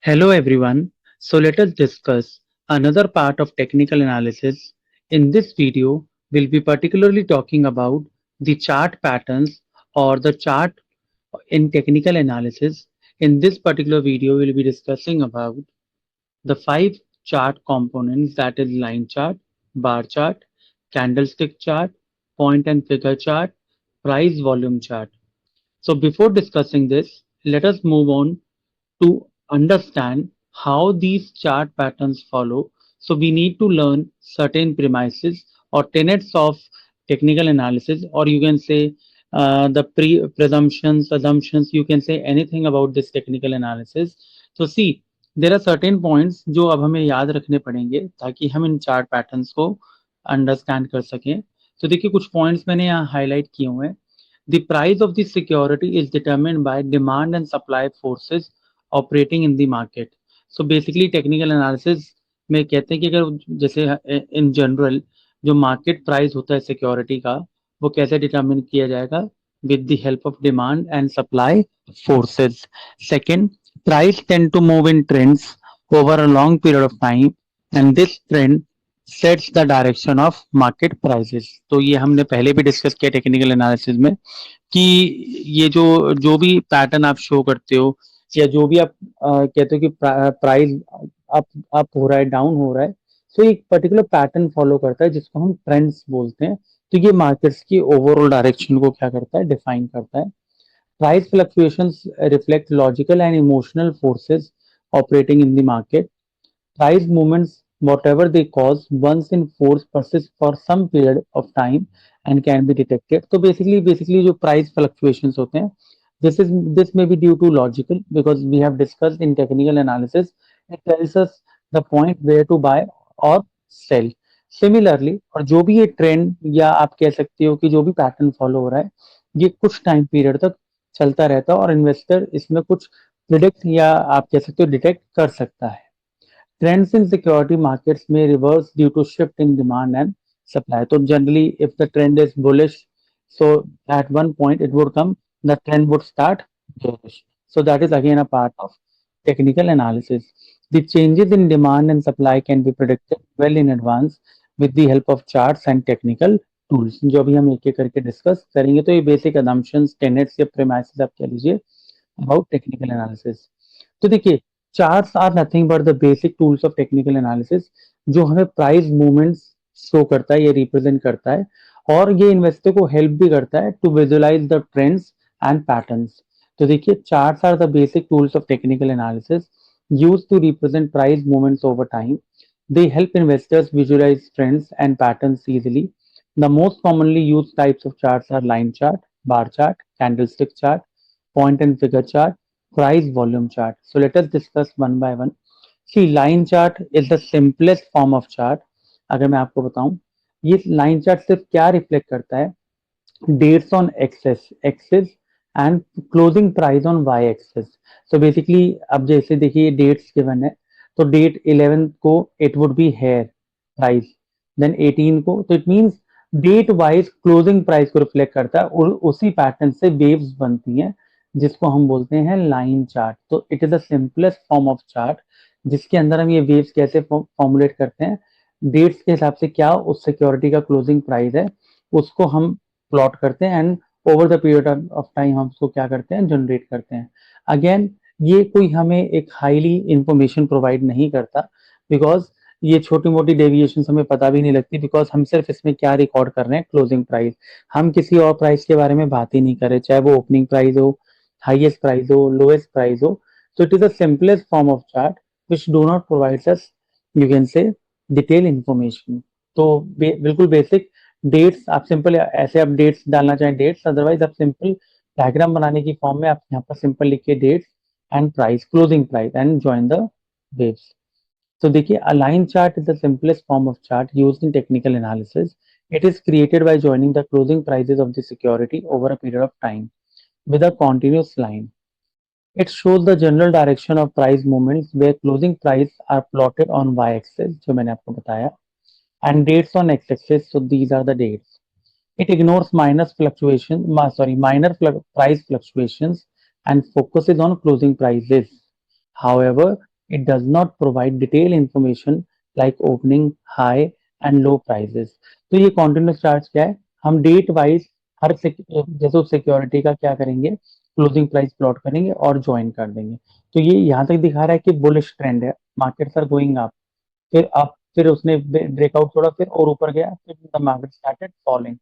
Hello everyone. So let us discuss another part of technical analysis. In this video, we'll be particularly talking about the chart patterns or the chart in technical analysis. In this particular video, we'll be discussing about the five chart components, that is line chart, bar chart, candlestick chart, point and figure chart, price volume chart. So before discussing this, let us move on to understand how these chart patterns follow. So we need to learn certain premises or tenets of technical analysis, or you can say the presumptions, assumptions, you can say anything about this technical analysis. So see, there are certain points जो अब हमें याद रखने पड़ेंगे ताकि हम इन chart patterns को understand कर सकें। तो देखिए कुछ पॉइंट्स मैंने यहाँ हाईलाइट किए हुए हैं। The price of the security is determined by demand and supply forces operating in the market. So basically technical analysis में कहते हैं कि अगर जैसे in general जो market price होता है security का वो कैसे determine किया जाएगा with the help of demand and supply forces. Second, price tend to move in trends over a long period of time and this trend sets the direction of market prices. तो ये हमने पहले भी discuss किया technical analysis में कि ये जो जो भी पैटर्न आप शो करते हो या जो भी आप कहते हो कि प्राइस अप अप हो रहा है डाउन हो रहा है, सो एक पर्टिकुलर पैटर्न फॉलो करता है जिसको हम ट्रेंड्स बोलते हैं। तो ये मार्केट्स की ओवरऑल डायरेक्शन को क्या करता है, डिफाइन करता है। Price fluctuations reflect logical and emotional forces operating in the market. Price movements, whatever they cause, once in force persist for some period of time and can be detected. तो basically जो price fluctuations होते हैं, this may be due to logical because we have discussed in technical analysis. It tells us the point where to buy or sell. Similarly, और जो भी ये trend या आप कह सकते हो कि जो भी पैटर्न फॉलो हो रहा है ये कुछ टाइम पीरियड तक चलता रहता है और इन्वेस्टर इसमें कुछ प्रिडिक्ट या आप कह सकते हो डिटेक्ट कर सकता है। Trends in security markets may reverse due to shift in demand and supply. So generally, if the trend is bullish, so at one point it would come, the trend would start bearish. So that is again a part of technical analysis. The changes in demand and supply can be predicted well in advance with the help of charts and technical tools. जो अभी हम एक एक करके discuss करेंगे। तो ये basic assumptions, tenets या premises आप कह लीजिए about technical analysis. तो देखिए charts are nothing but the basic tools of technical analysis जो हमें प्राइस मूवमेंट्स शो करता है, ये रिप्रेजेंट करता है और ये इन्वेस्टर को हेल्प भी करता है to visualize the trends and patterns. तो देखिए charts are the basic tools of technical analysis use to represent price movements over time. They help investors visualize trends and patterns easily. The most commonly used types of charts are line chart, bar chart, candlestick chart, point and figure chart, price volume chart. So let us discuss one by one. See, line chart is the simplest form of chart. अगर मैं आपको बताऊं ये line chart सिर्फ क्या reflect करता है, dates on axis and closing price on y axis. So basically अब जैसे देखिए dates given है तो date 11 को it would be here price, then 18 को तो it means date wise closing price को रिफ्लेक्ट करता है और उसी पैटर्न से वेव्स बनती हैं जिसको हम बोलते हैं लाइन चार्ट। तो it is the simplest form of chart जिसके अंदर हम ये वेव्स कैसे फॉर्मुलेट करते हैं, डेट्स के हिसाब से क्या उस सिक्योरिटी का क्लोजिंग प्राइस है उसको हम प्लॉट करते हैं and over the period of time हम उसको क्या करते हैं, जनरेट करते हैं। अगेन ये कोई हमें एक हाईली इंफॉर्मेशन प्रोवाइड नहीं करता बिकॉज ये छोटी मोटी डेविएशन हमें पता भी नहीं लगती बिकॉज हम सिर्फ इसमें क्या रिकॉर्ड कर रहे हैं, क्लोजिंग प्राइस। हम किसी और प्राइस के बारे में बात ही नहीं कर रहे, चाहे वो ओपनिंग प्राइस हो, हाईएस्ट प्राइस हो, लोएस्ट प्राइस हो। So it is the simplest form of chart which do not provide us, you can say, detail information. तो बिल्कुल बेसिक डेट्स आप सिंपल ऐसे आप डेट्स डालना चाहें डेट्स, अदरवाइज आप सिंपल डायग्राम बनाने की फॉर्म में आप यहाँ पर सिंपल लिखिए dates and price, closing price and join the waves. तो देखिए a line chart is the simplest form of chart used in technical analysis. It is created by joining the closing prices of the security over a period of time with a continuous line. It shows the general direction of price movements where closing price are plotted on y-axis जो मैंने आपको बताया and dates on x-axis. So these are the dates. It ignores minor price fluctuations and focuses on closing prices. However, It does not provide detailed information like opening, high and low prices. तो ये continuous charts क्या है, हम date wise हर जैसे security का क्या करेंगे, closing price plot करेंगे और ज्वाइन कर देंगे। तो ये यहाँ तक दिखा रहा है कि बुलिश ट्रेंड है, मार्केट्स आर गोइंग अप, फिर अप, फिर उसने ब्रेकआउट छोड़ा, फिर और ऊपर गया, फिर द मार्केट स्टार्टेड फॉलिंग।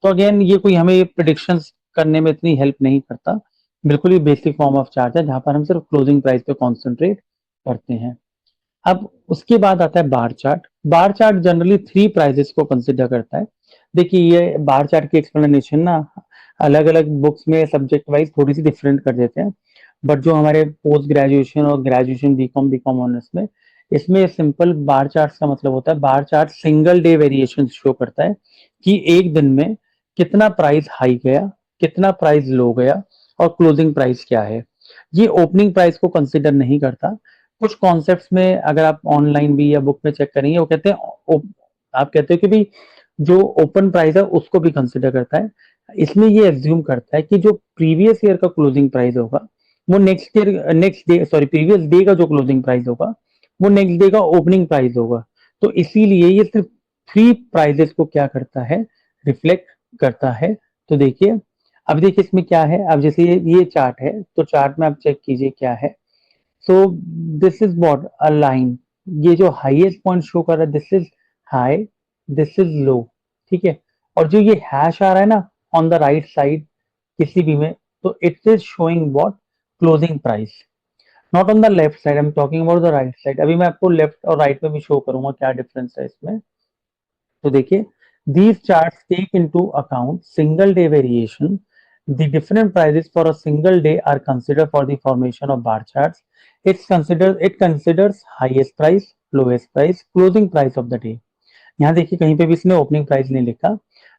तो अगेन ये कोई हमें प्रिडिक्शंस करने में इतनी हेल्प नहीं करता, बिल्कुल ही बेसिक फॉर्म ऑफ चार्ट है जहां पर हम सिर्फ क्लोजिंग प्राइस पे कॉन्सेंट्रेट करते हैं। अब उसके बाद आता है bar chart. Bar chart generally three prices को कंसिडर करता है। देखिए ये बार चार्ट की एक्सप्लेनेशन ना अलग अलग बुक्स में सब्जेक्ट वाइज थोड़ी सी डिफरेंट कर देते हैं, बट जो हमारे पोस्ट ग्रेजुएशन और ग्रेजुएशन बीकॉम ऑनर्स में, इसमें सिंपल बार चार्ट का मतलब होता है, bar chart single day variation show करता है कि एक दिन में कितना प्राइस हाई गया, कितना प्राइस लो गया और क्लोजिंग प्राइस क्या है। ये ओपनिंग प्राइस को कंसिडर नहीं करता। कुछ कॉन्सेप्ट्स में अगर आप ऑनलाइन भी या बुक में चेक करेंगे, वो कहते हैं आप कहते हो कि भाई जो ओपन प्राइस है उसको भी कंसिडर करता है। इसमें ये एज्यूम करता है कि जो प्रीवियस ईयर का क्लोजिंग प्राइस होगा वो next day sorry previous day का जो क्लोजिंग प्राइस होगा वो नेक्स्ट डे का ओपनिंग प्राइस होगा। तो इसीलिए ये सिर्फ थ्री प्राइजेस को क्या करता है, रिफ्लेक्ट करता है। तो देखिए अब देखिए इसमें क्या है, अब जैसे ये चार्ट है तो चार्ट में आप चेक कीजिए क्या है। So this is what a line, ये जो हाईएस्ट पॉइंट शो कर रहा है this is high, this is low, ठीक है। और जो ये हैश आ रहा है ना ऑन द राइट साइड किसी भी में, तो it is showing what, closing price, not on the left side, I am talking about the right side. अभी मैं आपको लेफ्ट और राइट में भी शो करूंगा क्या डिफरेंस है इसमें। तो देखिए these charts take into account single day variation. The different prices for a single day are considered for the formation of bar charts. It considers highest price, lowest price, closing price of the day. यहाँ देखिए कहीं पे भी इसने opening price नहीं लिखा,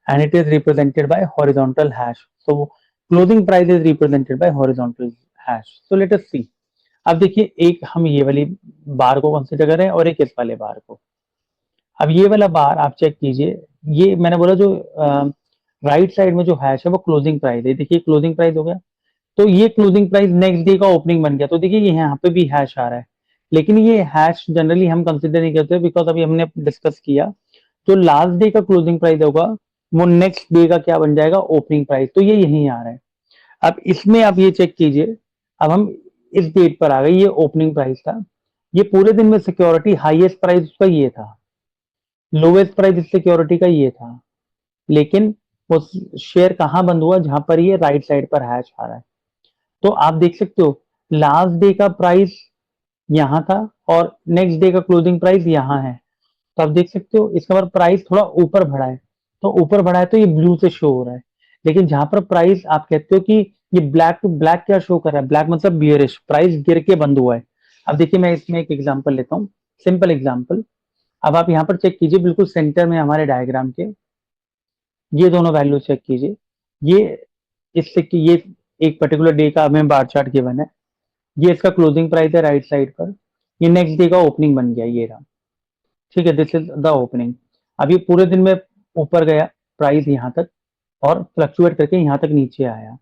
and it is represented by horizontal hash. So closing price is represented by horizontal hash. So let us see. अब देखिए एक हम ये वाली बार को कंसिडर करें और एक इस वाले बार को। अब ये वाला बार आप चेक कीजिए, ये मैंने बोला जो राइट साइड में जो हैश है वो क्लोजिंग प्राइस है, देखिए क्लोजिंग प्राइस हो गया। तो ये क्लोजिंग प्राइस नेक्स्ट डे का ओपनिंग बन गया, तो देखिए ये यहाँ पे भी हैश आ रहा है, लेकिन ये हैश जनरली हम कंसिडर नहीं करते बिकॉज अभी हमने डिस्कस किया जो लास्ट डे का क्लोजिंग प्राइस होगा वो नेक्स्ट डे का क्या बन जाएगा, ओपनिंग प्राइस। तो ये यहीं आ रहा है। अब इसमें आप ये चेक कीजिए, अब हम इस डेट पर आ गए, ये ओपनिंग प्राइस था, ये पूरे दिन में सिक्योरिटी हाईएस्ट प्राइस उसका ये था, लोवेस्ट प्राइस इस सिक्योरिटी का ये था, लेकिन वो शेयर कहां बंद हुआ जहां पर ये राइट साइड पर हैश आ रहा है। तो आप देख सकते हो लास्ट डे का प्राइस यहाँ था और नेक्स्ट डे का क्लोजिंग प्राइस यहाँ है। तो आप देख सकते हो इसका मतलब प्राइस थोड़ा ऊपर बढ़ा है, तो ऊपर बढ़ा है तो ये ब्लू से शो हो रहा है। लेकिन जहां पर प्राइस आप कहते हो कि ये ब्लैक टू ब्लैक क्या शो कर रहा है, ब्लैक मतलब बियरिश, प्राइस गिर के बंद हुआ है। अब देखिए मैं इसमें एक एग्जांपल लेता हूँ, सिंपल एग्जांपल। अब आप यहाँ पर चेक कीजिए बिल्कुल सेंटर में हमारे डायग्राम के ये दोनों वैल्यू चेक कीजिए। ये इससे कि ये एक पर्टिकुलर डे का हमें बार चार्ट गिवन है, ये इसका क्लोजिंग प्राइस है राइट साइड पर, ये नेक्स्ट डे का ओपनिंग बन गया ये रहा, ठीक है, दिस इज द ओपनिंग। अब ये पूरे दिन में ऊपर गया प्राइस यहाँ तक और फ्लक्चुएट करके यहाँ तक नीचे आया,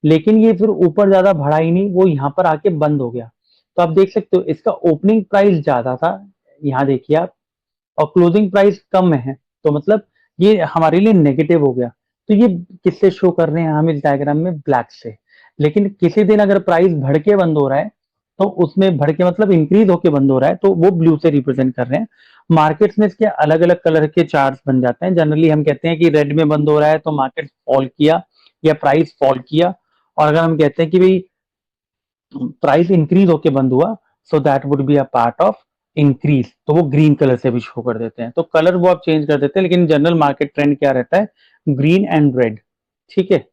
लेकिन ये फिर ऊपर ज्यादा बढ़ा ही नहीं, वो यहाँ पर आके बंद हो गया। तो आप देख सकते हो इसका ओपनिंग प्राइस ज्यादा था, यहाँ देखिए आप, और क्लोजिंग प्राइस कम है, तो मतलब ये हमारे लिए नेगेटिव हो गया। तो ये किससे शो कर रहे हैं हम इस डायग्राम में, ब्लैक से। लेकिन किसी दिन अगर प्राइस बढ़ के बंद हो रहा है तो उसमें बढ़ के मतलब इंक्रीज होके बंद हो रहा है तो वो ब्लू से रिप्रेजेंट कर रहे हैं। मार्केट्स में इसके अलग अलग कलर के चार्ट्स बन जाते हैं, जनरली हम कहते हैं कि रेड में बंद हो रहा है तो मार्केट फॉल किया या प्राइस फॉल किया, और अगर हम कहते हैं कि भाई प्राइस इंक्रीज होके बंद हुआ so that would be a part of increase, तो वो ग्रीन कलर से भी शो कर देते हैं। तो कलर वो आप चेंज कर देते हैं, लेकिन जनरल मार्केट ट्रेंड क्या रहता है, ग्रीन एंड रेड, ठीक है।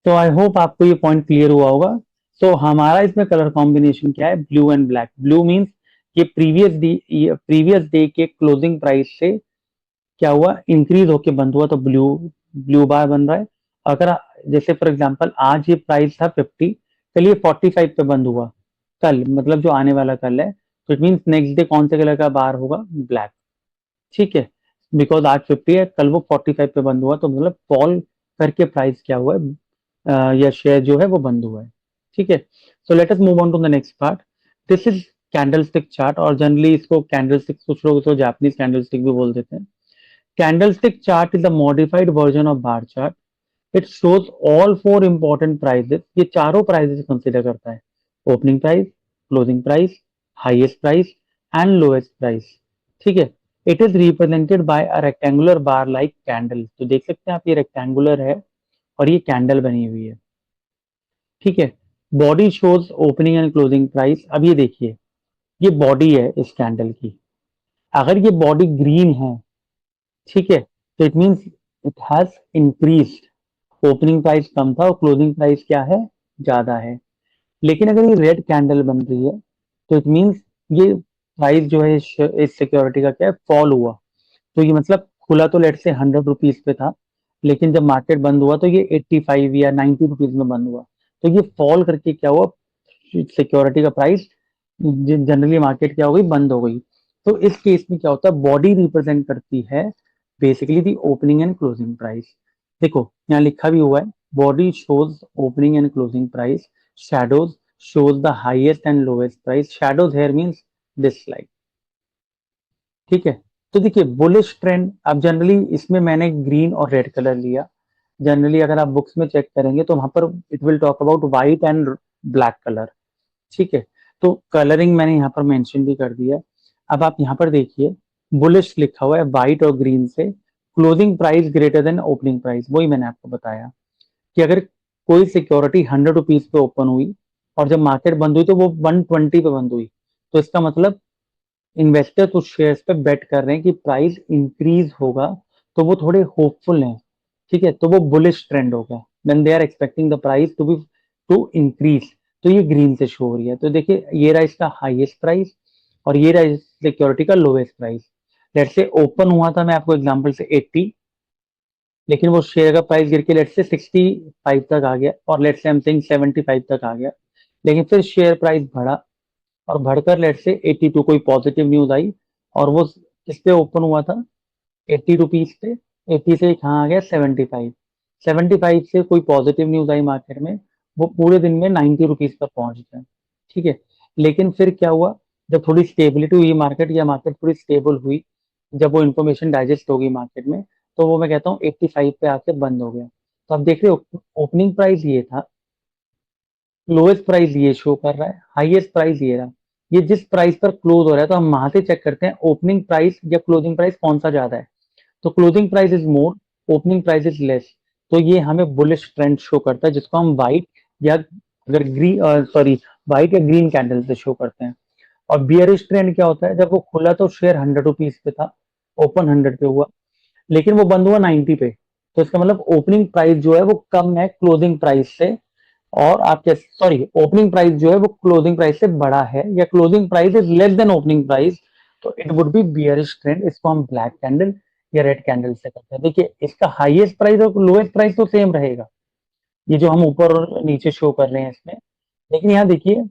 तो आई होप आपको ये पॉइंट क्लियर हुआ होगा। तो हमारा इसमें कलर कॉम्बिनेशन क्या है, blue and black. Blue means ये प्रीवियस डे के क्लोजिंग प्राइस से क्या हुआ, इंक्रीज होके बंद हुआ तो ब्लू ब्लू बार बन रहा है। अगर जैसे फॉर एग्जांपल आज ये प्राइस था 50, कल ये 45 पे बंद हुआ, कल मतलब जो आने वाला कल है, तो इट मीन्स नेक्स्ट डे कौन से कलर का बार होगा, ब्लैक, ठीक है। बिकॉज आज 50 है, कल वो 45 पे बंद हुआ, तो मतलब फॉल करके प्राइस क्या हुआ है, या शेयर जो है वो बंद हुआ है। ठीक है, so let us move on to the next part. This is candlestick chart, और जनरली इसको कैंडलस्टिक, कुछ लोग इसको जापानीज कैंडलस्टिक भी बोल देते हैं। Candlestick chart is a modified version of bar chart. It shows all four important prices, ये चारों प्राइजेस कंसिडर करता है, opening price, closing price, highest price and lowest price. ठीक है, it is represented by a rectangular bar like candle. तो देख सकते हैं आप, ये रेक्टेंगुलर है और ये कैंडल बनी हुई है। ठीक है, body shows opening and closing price. अब ये देखिए, ये बॉडी है इस कैंडल की। अगर ये बॉडी ग्रीन है, ठीक है, तो it means it has increased. Opening price कम था और क्लोजिंग प्राइस क्या है, ज्यादा है। लेकिन अगर ये रेड कैंडल बन रही है, तो इट मींस ये प्राइस जो है इस सिक्योरिटी का क्या है, फॉल हुआ। तो ये मतलब खुला तो लेट से 100 रुपीज पे था, लेकिन जब मार्केट बंद हुआ तो ये 85 या 90 रुपीज में बंद हुआ। तो ये फॉल करके क्या हुआ, सिक्योरिटी का प्राइस जनरली मार्केट क्या हो गई, बंद हो गई। तो इस केस में क्या होता है, बॉडी रिप्रेजेंट करती है basically the opening and closing price. देखो यहाँ लिखा भी हुआ है, body shows opening and closing price, shadows shows the highest and lowest price. Shadows here means this like. ठीक है, तो देखिए बुलिश ट्रेंड, अब जनरली इसमें मैंने ग्रीन और रेड कलर लिया। जनरली अगर आप बुक्स में चेक करेंगे तो वहां पर it will talk about white and black colour. ठीक है, तो कलरिंग मैंने यहाँ पर मेंशन भी कर दिया। अब आप यहाँ पर देखिए, बुलिश लिखा हुआ है व्हाइट और ग्रीन से, closing price greater than opening price. वही मैंने आपको बताया कि अगर कोई सिक्योरिटी 100 रुपीज पे ओपन हुई और जब मार्केट बंद हुई तो वो 120 पे बंद हुई, तो इसका मतलब इन्वेस्टर उस शेयर्स पे बेट कर रहे हैं कि प्राइस इंक्रीज होगा, तो वो थोड़े होपफुल हैं। ठीक है, तो वो बुलिश ट्रेंड होगा, when they are expecting the price to increase. तो ये ग्रीन से शो हो रही है। तो देखिए ये रहा इसका हाईएस्ट प्राइस और ये रहा सिक्योरिटी का लोएस्ट प्राइस। लेट से ओपन हुआ था, मैं आपको एग्जांपल से 80, लेकिन वो शेयर का प्राइस गिर के लेट से 65 तक आ गया, और लेट से हम सेइंग 75 तक आ गया। लेकिन फिर शेयर प्राइस बढ़ा और बढ़कर लेट से 82, कोई पॉजिटिव न्यूज आई और वो किस पे ओपन हुआ था, 80 रुपीज पे। 80 से कहाँ आ गया, 75। 75 से कोई पॉजिटिव न्यूज आई मार्केट में, वो पूरे दिन में 90 रुपीज पर पहुंच गया। ठीक है, लेकिन फिर क्या हुआ, जब थोड़ी स्टेबिलिटी हुई मार्केट, या मार्केट थोड़ी स्टेबल हुई, जब वो इन्फॉर्मेशन डाइजेस्ट होगी मार्केट में, तो वो मैं कहता हूँ 85 पे आके बंद हो गया। तो आप देख रहे हो, ओपनिंग प्राइस ये था, लोएस्ट प्राइस ये शो कर रहा है, हाईएस्ट प्राइस ये रहा। ये जिस प्राइस पर क्लोज हो रहा है, तो हम वहां से चेक करते हैं ओपनिंग प्राइस या क्लोजिंग प्राइस कौन सा ज्यादा है। तो closing price is more, opening price is less. तो ये हमें बुलिश ट्रेंड शो करता है, जिसको हम व्हाइट या अगर ग्रीन सॉरी व्हाइट या ग्रीन कैंडल से शो करते हैं। और बियरिश ट्रेंड क्या होता है, जब वो खुला तो शेयर 100 रुपीज पे था, ओपन 100 पे हुआ, लेकिन वो बंद हुआ 90 पे। तो इसका मतलब ओपनिंग प्राइस जो है वो कम है क्लोजिंग प्राइस से, और आपके सॉरी ओपनिंग प्राइस जो है वो क्लोजिंग प्राइस से बड़ा है, या closing price is less than opening price, तो it would be bearish trend. इसको हम ब्लैक कैंडल या रेड कैंडल से करते हैं। देखिए इसका हाईएस्ट प्राइस और लोएस्ट प्राइस तो सेम रहेगा, ये जो हम ऊपर और नीचे शो कर रहे हैं इसमें। लेकिन यहाँ देखिए,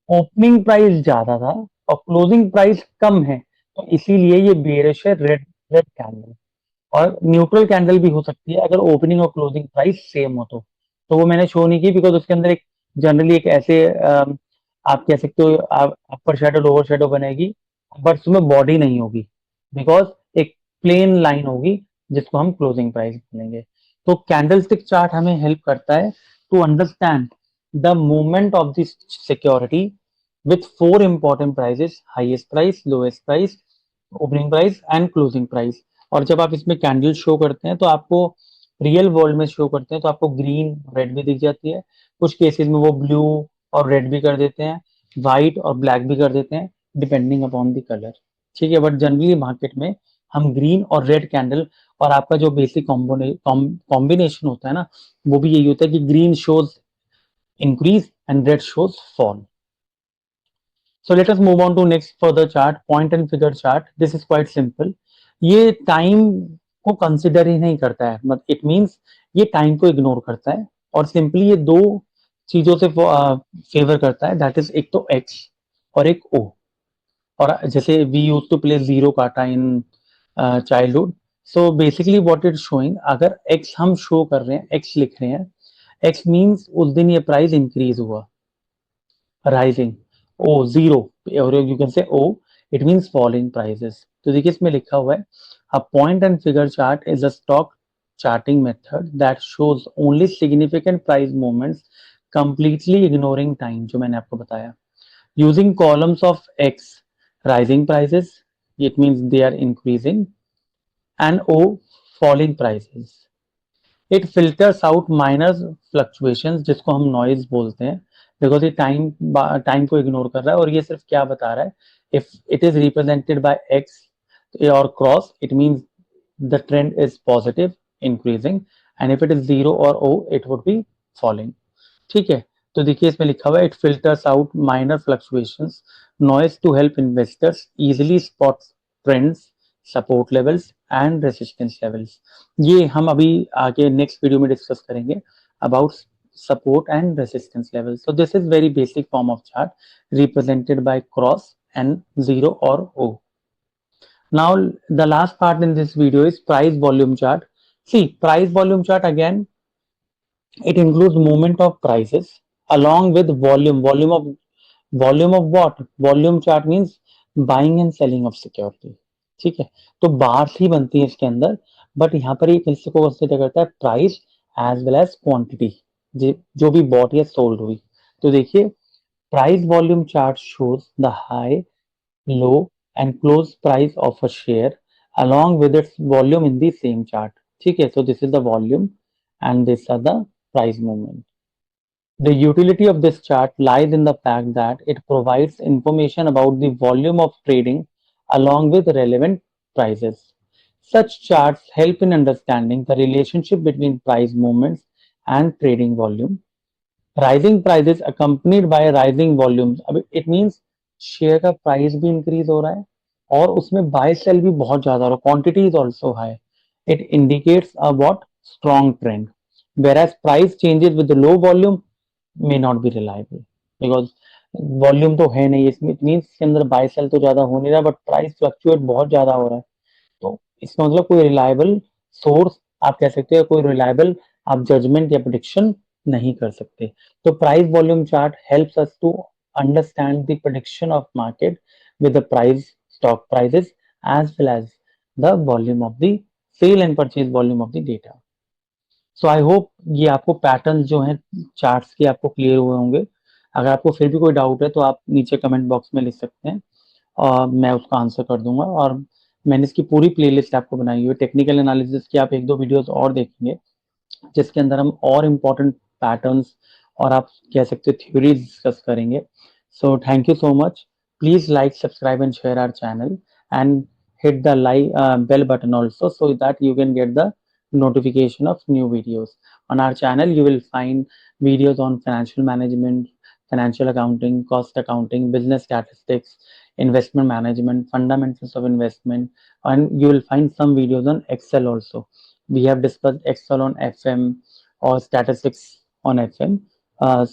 ओपनिंग प्राइस ज्यादा था और क्लोजिंग प्राइस कम है, तो इसीलिए ये बियरिश है, रेड रेड कैंडल। और न्यूट्रल कैंडल भी हो सकती है अगर ओपनिंग और क्लोजिंग प्राइस सेम हो तो वो मैंने शो नहीं की, बिकॉज उसके अंदर एक जनरली एक ऐसे आप कह सकते हो आप अपर शेडो लोअर शेडो बनेगी, बट उसमें बॉडी नहीं होगी, बिकॉज एक प्लेन लाइन होगी जिसको हम क्लोजिंग प्राइस बोलेंगे। तो कैंडलस्टिक चार्ट हमें हेल्प करता है to understand the movement of this security with four important prices: highest price, lowest price, opening price and closing price। और जब आप इसमें कैंडल शो करते हैं तो आपको रियल वर्ल्ड में शो करते हैं तो आपको ग्रीन रेड भी दिख जाती है, कुछ केसेस में वो ब्लू और रेड भी कर देते हैं, व्हाइट और ब्लैक भी कर देते हैं, डिपेंडिंग अपॉन द कलर। ठीक है, बट जनरली मार्केट में हम ग्रीन और रेड कैंडल, और आपका जो बेसिक कॉम्बिनेशन होता है ना, वो भी यही होता है कि green shows increase and red shows fall. So let us move on to next further chart, point and figure chart. This is quite simple. ये टाइम को कंसिडर ही नहीं करता है, मतलब इट मींस ये टाइम को इग्नोर करता है, और सिंपली ये दो चीजों से फेवर करता है, दैट इज एक तो एक्स और एक ओ। और जैसे we use to play zero काटा in childhood, so basically what it showing, अगर एक्स हम शो कर रहे हैं, एक्स लिख रहे हैं, एक्स मीन्स उस दिन ये प्राइस इंक्रीज हुआ, राइजिंग। ओ जीरो, और you can say O, it means falling prices. तो देखिए इसमें लिखा हुआ है, a point and figure chart is a stock charting method that shows only significant price movements, completely ignoring time, जो मैंने आपको बताया। Using columns of X, rising prices, it means they are increasing, and O, falling prices. It filters out minor fluctuations, जिसको हम noise बोलते हैं, because ये time को इग्नोर कर रहा है, और ये सिर्फ क्या बता रहा है, if it is represented by x और cross, it means the trend is positive, increasing, and if it is zero or O, it would be falling। ठीक है, तो देखिए इसमें लिखा हुआ है, it filters out minor fluctuations, noise to help investors easily spot trends, support levels and resistance levels. ये हम अभी आगे नेक्स्ट वीडियो में डिस्कस करेंगे about support and resistance levels। So this is very basic form of chart represented by cross and zero or O। Now, the last part in this video is price volume chart. See, price volume chart again, it includes movement of prices along with volume. Volume of what? Volume chart means buying and selling of security। ठीक है, तो bars ही बनती है इसके अंदर, but यहाँ पर ये किसी को कंसिडर करता है price as well as quantity, जो भी बॉट या सोल्ड हुई। तो देखिए, price volume chart shows the high, low and close price of a share along with its volume in the same chart। ठीक है, so this is the volume and these are the price movement। The utility of this chart lies in the fact that it provides information about the volume of trading along with relevant prices। Such charts help in understanding the relationship between price movements and trading volume। Rising prices accompanied by rising volumes, अब it means share का price भी increase हो रहा है और उसमें bye cell भी बहुत ज्यादा हो रहा है, quantity is also high. It indicates a what, strong trend. whereas price changes with the low volume may not be reliable because volume तो है नहीं इसमें, इट मींस इसके अंदर बाय सेल तो ज्यादा हो नहीं रहा, बट प्राइस फ्लक्चुएट बहुत ज्यादा हो रहा है। तो इसका मतलब कोई रिलायबल सोर्स आप कह सकते हो, कोई रिलायबल आप जजमेंट या प्रिडिक्शन नहीं कर सकते। तो price volume chart helps us to understand the prediction of market with the price, stock prices as well as the volume of the sale and purchase volume of the data. So I hope ये आपको pattern जो है charts के आपको clear हुए होंगे। अगर आपको फिर भी कोई डाउट है तो आप नीचे कमेंट बॉक्स में लिख सकते हैं और मैं उसका आंसर कर दूंगा। और मैंने इसकी पूरी प्लेलिस्ट आपको बनाई हुई है टेक्निकल एनालिसिस की, आप एक दो वीडियोस और देखेंगे जिसके अंदर हम और इम्पोर्टेंट पैटर्न्स और आप कह सकते हो थ्योरीज डिस्कस करेंगे। So thank you so much. Please like, subscribe and share our channel and hit the bell button also so that you can get the notification of new videos on our channel। You will find videos on financial management, financial accounting, cost accounting, business statistics, investment management, fundamentals of investment, and you will find some videos on Excel also। We have discussed Excel on FM or statistics on FM,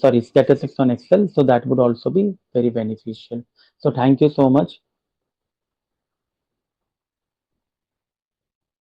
sorry, statistics on Excel, so that would also be very beneficial। So thank you so much।